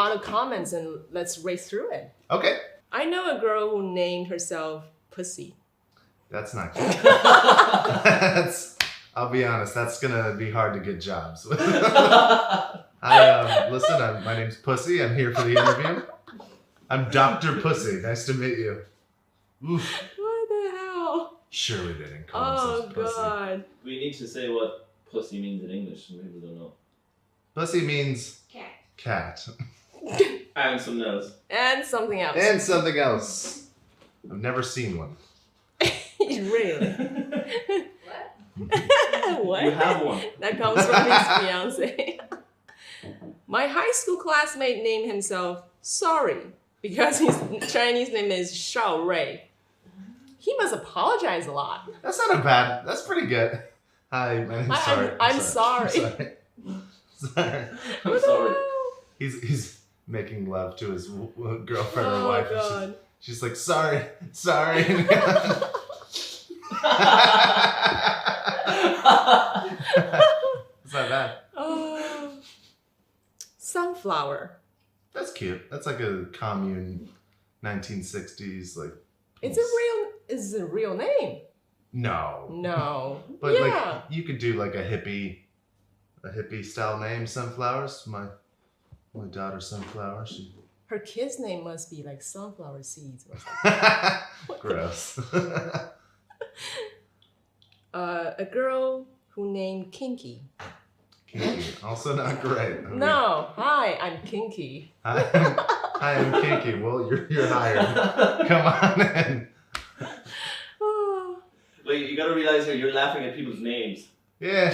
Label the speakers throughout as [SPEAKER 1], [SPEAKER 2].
[SPEAKER 1] lot of comments and let's race through it.
[SPEAKER 2] Okay.
[SPEAKER 1] I know a girl who named herself Pussy.
[SPEAKER 2] That's not good. I'll be honest, that's gonna be hard to get jobs. Listen, my name's Pussy. I'm here for the interview. I'm Dr. Pussy. Nice to meet you. Oof.
[SPEAKER 1] What the hell?
[SPEAKER 2] Surely they didn't call
[SPEAKER 1] Oh
[SPEAKER 2] themselves Pussy.
[SPEAKER 1] God.
[SPEAKER 3] We need to say what pussy means in English. Some people don't know.
[SPEAKER 2] Pussy means
[SPEAKER 4] Cat.
[SPEAKER 2] cat.
[SPEAKER 3] And something else.
[SPEAKER 1] And something else.
[SPEAKER 2] And something else. I've never seen one.
[SPEAKER 1] Really?
[SPEAKER 4] What?
[SPEAKER 1] What?
[SPEAKER 3] You have one.
[SPEAKER 1] That comes from his fiance. My high school classmate named himself Sorry because his Chinese name is Shao Rui. He must apologize a lot.
[SPEAKER 2] That's not a bad. That's pretty good. Hi, my name's Sorry.
[SPEAKER 1] I'm sorry.
[SPEAKER 2] Sorry.
[SPEAKER 3] I'm sorry.
[SPEAKER 2] He's making love to his girlfriend or
[SPEAKER 1] Oh
[SPEAKER 2] wife. And
[SPEAKER 1] God.
[SPEAKER 2] she's like, sorry. It's not bad.
[SPEAKER 1] Oh. Sunflower.
[SPEAKER 2] That's cute. That's like a commune 1960s like.
[SPEAKER 1] It's a real name.
[SPEAKER 2] No.
[SPEAKER 1] No.
[SPEAKER 2] But
[SPEAKER 1] yeah.
[SPEAKER 2] like you could do like a hippie style name, Sunflowers. My daughter Sunflower.
[SPEAKER 1] Her kid's name must be like sunflower seeds or something.
[SPEAKER 2] Gross.
[SPEAKER 1] A girl who named Kinky.
[SPEAKER 2] Kinky. Also not great. Okay.
[SPEAKER 1] No. Hi, I'm Kinky.
[SPEAKER 2] I am Kinky. Well, you're hired. Come on in.
[SPEAKER 3] Wait, you gotta realize here you're laughing at people's names.
[SPEAKER 2] Yeah,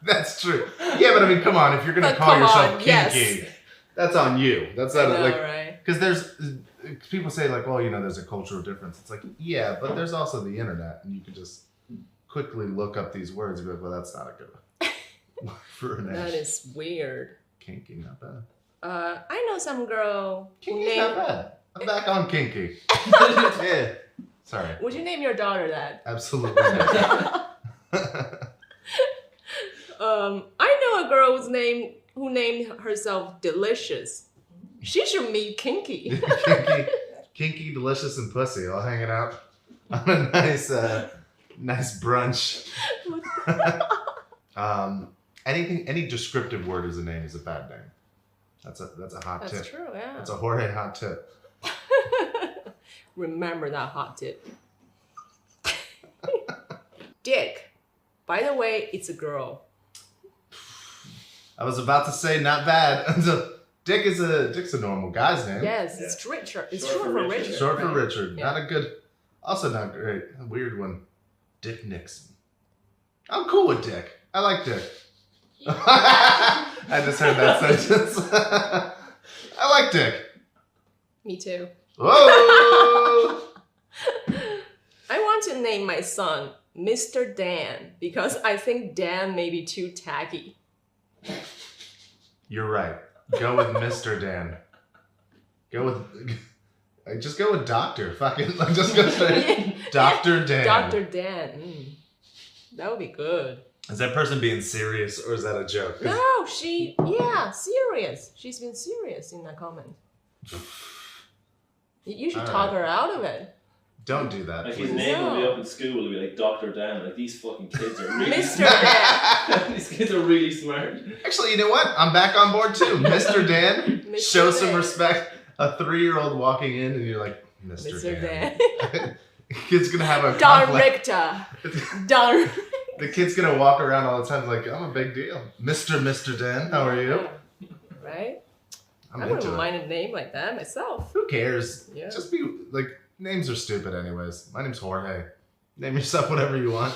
[SPEAKER 2] that's true. Yeah, but I mean, come on. If you're gonna
[SPEAKER 1] But
[SPEAKER 2] call
[SPEAKER 1] come
[SPEAKER 2] yourself
[SPEAKER 1] on,
[SPEAKER 2] Kinky,
[SPEAKER 1] yes.
[SPEAKER 2] that's on you. That's
[SPEAKER 1] I
[SPEAKER 2] not
[SPEAKER 1] know,
[SPEAKER 2] like
[SPEAKER 1] right?
[SPEAKER 2] because there's people say like, well, there's a cultural difference. It's like, yeah, but there's also the internet, and you can just quickly look up these words and be like, well, that's not a good one for a name.
[SPEAKER 1] That is weird.
[SPEAKER 2] Kinky, not bad.
[SPEAKER 1] I know some girl who
[SPEAKER 2] Kinky's not
[SPEAKER 1] named.
[SPEAKER 2] bad. I'm back on Kinky. Yeah. Sorry.
[SPEAKER 1] Would you name your daughter that?
[SPEAKER 2] Absolutely not.
[SPEAKER 1] I know a girl who named herself Delicious. She should meet Kinky.
[SPEAKER 2] Kinky, Delicious, and Pussy all hanging out on a nice brunch. Any descriptive word as a name is a bad name. That's a hot tip.
[SPEAKER 1] That's true, yeah.
[SPEAKER 2] That's a Jorge hot tip.
[SPEAKER 1] Remember that hot tip. Dick. By the way, it's a girl.
[SPEAKER 2] I was about to say not bad. Dick's a normal guy's name.
[SPEAKER 1] Yes,
[SPEAKER 3] Yeah.
[SPEAKER 1] it's Richard. It's
[SPEAKER 3] Short
[SPEAKER 1] short
[SPEAKER 3] for
[SPEAKER 1] for
[SPEAKER 3] Richard.
[SPEAKER 1] Richard.
[SPEAKER 2] Short for
[SPEAKER 1] right?
[SPEAKER 2] Richard.
[SPEAKER 1] Yeah.
[SPEAKER 2] Not a good. Also not great. A weird one. Dick Nixon. I'm cool with Dick. I like Dick. I just heard that sentence. I like Dick.
[SPEAKER 1] Me too.
[SPEAKER 2] Whoa!
[SPEAKER 1] I want to name my son Mr. Dan because I think Dan may be too tacky.
[SPEAKER 2] You're right. Go with Mr. Dan. Just go with Doctor. Fucking just go straight. Dr. Dan.
[SPEAKER 1] Dr. Dan. That would be good.
[SPEAKER 2] Is that person being serious or is that a joke? 'Cause
[SPEAKER 1] No, serious. She's been serious in that comment. You should
[SPEAKER 2] All
[SPEAKER 1] talk
[SPEAKER 2] right.
[SPEAKER 1] her out of it.
[SPEAKER 2] Don't do that.
[SPEAKER 3] Like his
[SPEAKER 2] please.
[SPEAKER 3] name will be
[SPEAKER 1] No.
[SPEAKER 3] up in school will be like Dr. Dan. Like these fucking kids are really
[SPEAKER 1] Mr.
[SPEAKER 3] smart.
[SPEAKER 1] Dan.
[SPEAKER 3] These kids are really smart.
[SPEAKER 2] Actually, you know what? I'm back on board too. Mr. Dan.
[SPEAKER 1] Mr.
[SPEAKER 2] Show some
[SPEAKER 1] Dan.
[SPEAKER 2] respect. A 3-year-old walking in and you're like, Mr.
[SPEAKER 1] Mr.
[SPEAKER 2] Dan.
[SPEAKER 1] Dan.
[SPEAKER 2] Kid's gonna have a
[SPEAKER 1] Don
[SPEAKER 2] complex.
[SPEAKER 1] Richter. Don.
[SPEAKER 2] The kid's gonna walk around all the time like, I'm a big deal. Mr. Dan, how are you?
[SPEAKER 1] Right?
[SPEAKER 2] I'm
[SPEAKER 1] I
[SPEAKER 2] into
[SPEAKER 1] wouldn't
[SPEAKER 2] it.
[SPEAKER 1] mind a name like that myself.
[SPEAKER 2] Who cares?
[SPEAKER 1] Yeah.
[SPEAKER 2] Just be like, names are stupid anyways. My name's Jorge. Name yourself whatever you want.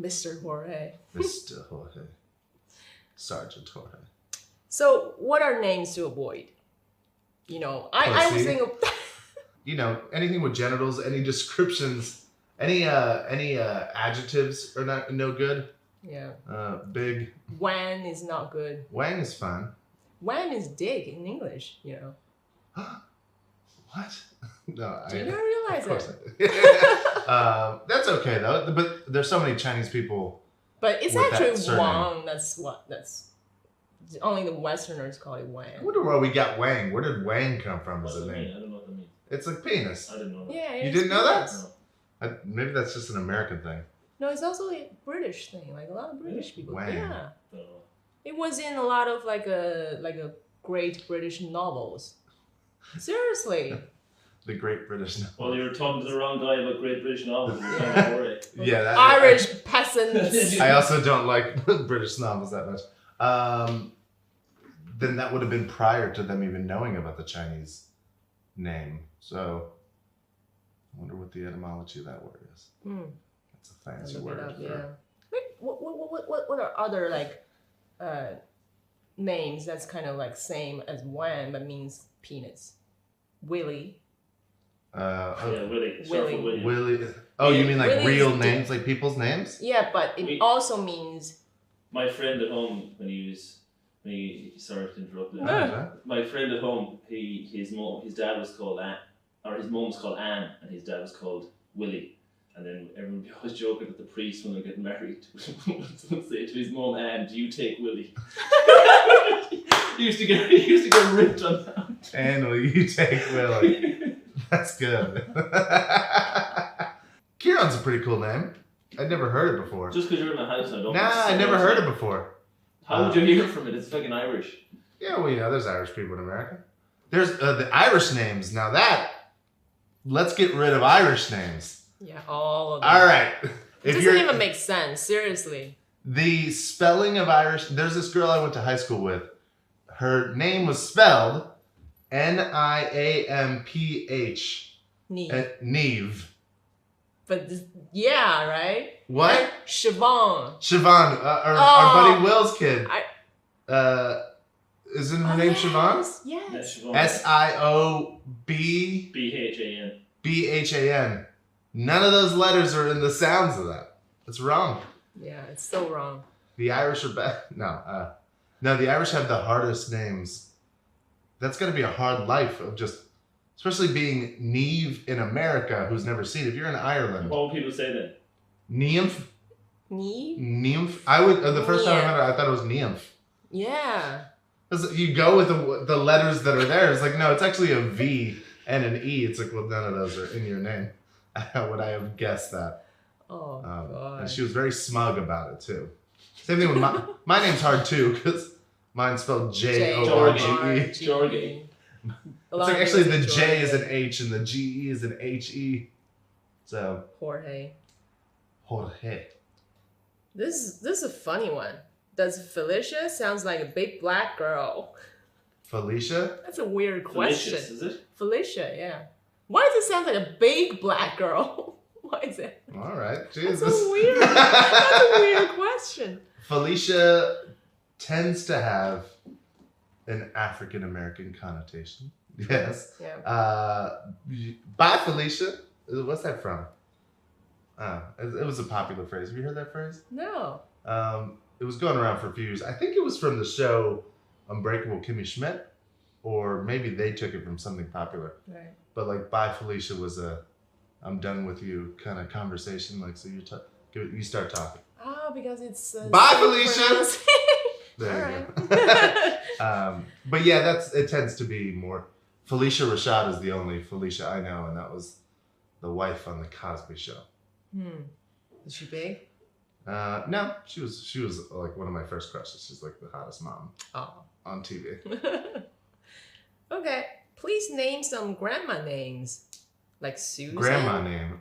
[SPEAKER 1] Mr. Jorge.
[SPEAKER 2] Mr. Jorge. Sergeant Jorge.
[SPEAKER 1] So, what are names to avoid? I was
[SPEAKER 2] Pussy.
[SPEAKER 1] thinking.
[SPEAKER 2] Anything with genitals, any descriptions, any adjectives are no good.
[SPEAKER 1] Yeah.
[SPEAKER 2] Big.
[SPEAKER 1] Wan is not good.
[SPEAKER 2] Wang is fun.
[SPEAKER 1] Wan is dick in English,
[SPEAKER 2] What? No,
[SPEAKER 1] Do you not realize
[SPEAKER 2] of course
[SPEAKER 1] it?
[SPEAKER 2] I did. That's okay though. But there's so many Chinese people.
[SPEAKER 1] But it's
[SPEAKER 2] with that
[SPEAKER 1] actually
[SPEAKER 2] surname.
[SPEAKER 1] Wang. That's Only the Westerners call it
[SPEAKER 2] I
[SPEAKER 1] Wang.
[SPEAKER 2] wonder where we got Wang. Where did Wang come from
[SPEAKER 3] What
[SPEAKER 2] as
[SPEAKER 3] does
[SPEAKER 2] a
[SPEAKER 3] it mean?
[SPEAKER 2] name?
[SPEAKER 3] I don't know what that means.
[SPEAKER 2] It's like penis.
[SPEAKER 3] I didn't know that.
[SPEAKER 1] Yeah,
[SPEAKER 2] You
[SPEAKER 1] it's
[SPEAKER 2] didn't know that?
[SPEAKER 1] penis.
[SPEAKER 3] No.
[SPEAKER 2] Maybe that's just an American thing.
[SPEAKER 1] No, it's also a British thing. Like a lot of British people.
[SPEAKER 2] Wang.
[SPEAKER 1] Yeah,
[SPEAKER 3] Don't know.
[SPEAKER 1] it was in a lot of like a great British novels. Seriously.
[SPEAKER 2] The Great British Novel.
[SPEAKER 3] Well, you were talking to the wrong guy about Great British novels. You were talking about Warwick.
[SPEAKER 2] Yeah, that,
[SPEAKER 1] Irish peasants.
[SPEAKER 2] I also don't like British novels that much. Then that would have been prior to them even knowing about the Chinese name. So I wonder what the etymology of that word is.
[SPEAKER 1] Hmm.
[SPEAKER 2] It's a fancy
[SPEAKER 1] Look
[SPEAKER 2] word.
[SPEAKER 1] it up,
[SPEAKER 2] for-
[SPEAKER 1] yeah. Like, what are other like names that's kind of like same as Wang but means penis? Willie.
[SPEAKER 2] Oh,
[SPEAKER 3] Yeah, Willie. Short for
[SPEAKER 1] Willie.
[SPEAKER 3] William.
[SPEAKER 2] Willie. Oh, you mean like
[SPEAKER 1] Willie's
[SPEAKER 2] real
[SPEAKER 1] di-
[SPEAKER 2] names, like people's names?
[SPEAKER 1] Yeah, but it
[SPEAKER 3] We-
[SPEAKER 1] also means
[SPEAKER 3] My friend at home, when he sorry to interrupt you.
[SPEAKER 1] No.
[SPEAKER 3] My friend at home, his dad was called Anne, or his mom was called Anne, and his dad was called Willie. And then everyone would be always joking that the priest, when they're getting married, would say to his mom, Anne, do you take Willie? he used to get ripped on that.
[SPEAKER 2] And will you take Willie? That's good. Kieran's a pretty cool name. I'd never heard it before.
[SPEAKER 3] Just because you're in the house, I don't.
[SPEAKER 2] Nah, I never heard it before.
[SPEAKER 3] How would you hear from it? It's fucking Irish.
[SPEAKER 2] Yeah, well, there's Irish people in America. There's the Irish names. Now let's get rid of Irish names.
[SPEAKER 1] yeah, all of them.
[SPEAKER 2] All right.
[SPEAKER 1] It
[SPEAKER 2] If
[SPEAKER 1] doesn't
[SPEAKER 2] you're
[SPEAKER 1] even make sense, seriously.
[SPEAKER 2] the spelling of Irish, there's this girl I went to high school with. Her name was spelled Niamph.
[SPEAKER 1] Neat.
[SPEAKER 2] Neve.
[SPEAKER 1] But this, yeah, right?
[SPEAKER 2] What?
[SPEAKER 1] Like Siobhan.
[SPEAKER 2] Siobhan, our
[SPEAKER 1] Oh.
[SPEAKER 2] buddy Will's kid. Isn't her name Siobhan?
[SPEAKER 1] Yes.
[SPEAKER 2] SIOBBHAN.
[SPEAKER 3] BHAN.
[SPEAKER 2] None of those letters are in the sounds of that. It's wrong.
[SPEAKER 1] Yeah, it's so wrong.
[SPEAKER 2] The Irish are bad. No, the Irish have the hardest names. That's going to be a hard life of just, especially being Neve in America, who's never seen it. If you're in Ireland,
[SPEAKER 3] What would people say then?
[SPEAKER 2] Nymph,
[SPEAKER 1] Neve?
[SPEAKER 2] Nymph. I would. The first time I heard it, I thought it was Nymph.
[SPEAKER 1] Yeah.
[SPEAKER 2] 'Cause you go with the letters that are there. It's like, no, it's actually a V and an E. It's like, well, none of those are in your name. How would I have guessed that?
[SPEAKER 1] Oh, God.
[SPEAKER 2] And she was very smug about it too. Same thing with my name's hard too because mine's spelled Jorge.
[SPEAKER 3] Jorge.
[SPEAKER 2] It's like actually the J is an H and the GE is an HE. So
[SPEAKER 1] Jorge.
[SPEAKER 2] Jorge.
[SPEAKER 1] This is a funny one. Does Felicia sounds like a big black girl?
[SPEAKER 2] Felicia.
[SPEAKER 1] That's a weird question.
[SPEAKER 3] Delicious, is it?
[SPEAKER 1] Felicia, yeah. Why does it sound like a big black girl? Why is it?
[SPEAKER 2] All right,
[SPEAKER 1] That's
[SPEAKER 2] Jesus.
[SPEAKER 1] a weird. That's a weird question.
[SPEAKER 2] Felicia tends to have an African American connotation. Yes.
[SPEAKER 1] Yeah.
[SPEAKER 2] Bye, Felicia. What's that from? It was a popular phrase. Have you heard that phrase?
[SPEAKER 1] No.
[SPEAKER 2] It was going around for a few years. I think it was from the show Unbreakable Kimmy Schmidt, or maybe they took it from something popular.
[SPEAKER 1] Right.
[SPEAKER 2] But like, bye, Felicia was a I'm done with you kind of conversation. Like, so you start talking.
[SPEAKER 1] Oh, because it's.
[SPEAKER 2] Bye,
[SPEAKER 1] so
[SPEAKER 2] Felicia!
[SPEAKER 1] pronounced.
[SPEAKER 2] There
[SPEAKER 1] All
[SPEAKER 2] you
[SPEAKER 1] right.
[SPEAKER 2] go. But yeah, it tends to be more. Felicia Rashad is the only Felicia I know, and that was the wife on the Cosby Show.
[SPEAKER 1] Is she big?
[SPEAKER 2] No, she was like one of my first crushes. She's like the hottest mom
[SPEAKER 1] Oh.
[SPEAKER 2] on TV.
[SPEAKER 1] Okay. Please name some grandma names, like Susan.
[SPEAKER 2] Grandma name,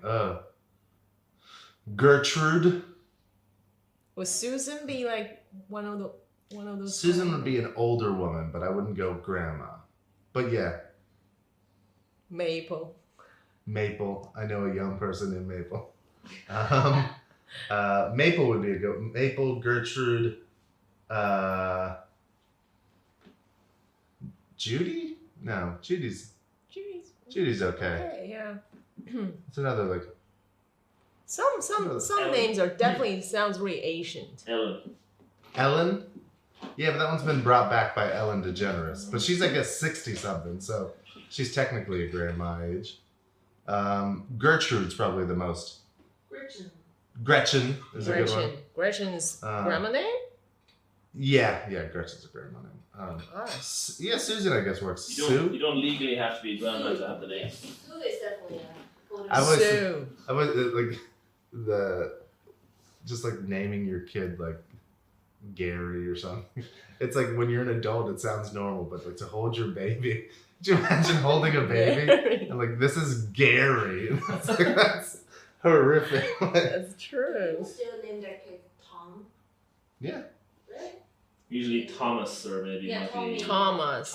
[SPEAKER 2] Gertrude.
[SPEAKER 1] Would Susan be like one of those?
[SPEAKER 2] Susan would be an older woman, but I wouldn't go grandma. But yeah,
[SPEAKER 1] Maple.
[SPEAKER 2] Maple. I know a young person named Maple. Maple would be a good. Maple, Gertrude, Judy? No, Judy's okay.
[SPEAKER 1] Okay, yeah.
[SPEAKER 2] It's another like
[SPEAKER 1] Some
[SPEAKER 3] Ellen.
[SPEAKER 1] names are definitely sounds really Asian.
[SPEAKER 2] Ellen. Yeah, but that one's been brought back by Ellen DeGeneres. But she's, I guess, 60-something, so she's technically a grandma age. Gertrude's probably the most. Gretchen is a good one.
[SPEAKER 1] Gretchen's
[SPEAKER 2] Uh,
[SPEAKER 1] grandma name?
[SPEAKER 2] Yeah, Gertrude's a grandma name. Yeah, Susan, I guess works.
[SPEAKER 3] You
[SPEAKER 2] Sue?
[SPEAKER 3] don't legally have to be a grandma to have the name.
[SPEAKER 4] Sue is definitely a golden
[SPEAKER 2] I was-
[SPEAKER 1] Sue.
[SPEAKER 2] I was like just like naming your kid like Gary or something. It's like when you're an adult, it sounds normal, but like to hold your baby. Could you imagine holding a baby? And like, this is Gary. It's like, that's horrific.
[SPEAKER 1] That's true.
[SPEAKER 4] People still name their kid Tom.
[SPEAKER 2] Yeah.
[SPEAKER 4] Really?
[SPEAKER 3] Usually Thomas or maybe
[SPEAKER 4] Yeah,
[SPEAKER 3] might
[SPEAKER 4] Tommy.
[SPEAKER 3] be
[SPEAKER 1] Thomas.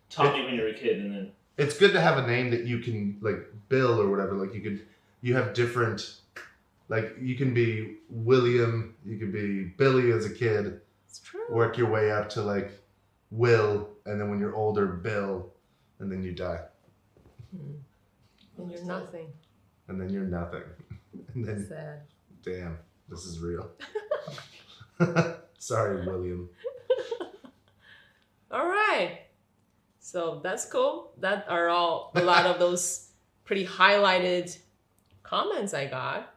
[SPEAKER 3] Tommy when you're a kid, and then
[SPEAKER 2] It's good to have a name that you can like Bill or whatever. Like you have different, like you can be William, you can be Billy as a kid,
[SPEAKER 1] It's true.
[SPEAKER 2] work your way up to like Will, and then when you're older, Bill, and then you die,
[SPEAKER 1] And you're nothing.
[SPEAKER 2] and then you're nothing, and then
[SPEAKER 1] Sad.
[SPEAKER 2] damn, this is real. Sorry, William.
[SPEAKER 1] All right. So that's cool. That are all a lot of those pretty highlighted comments I got.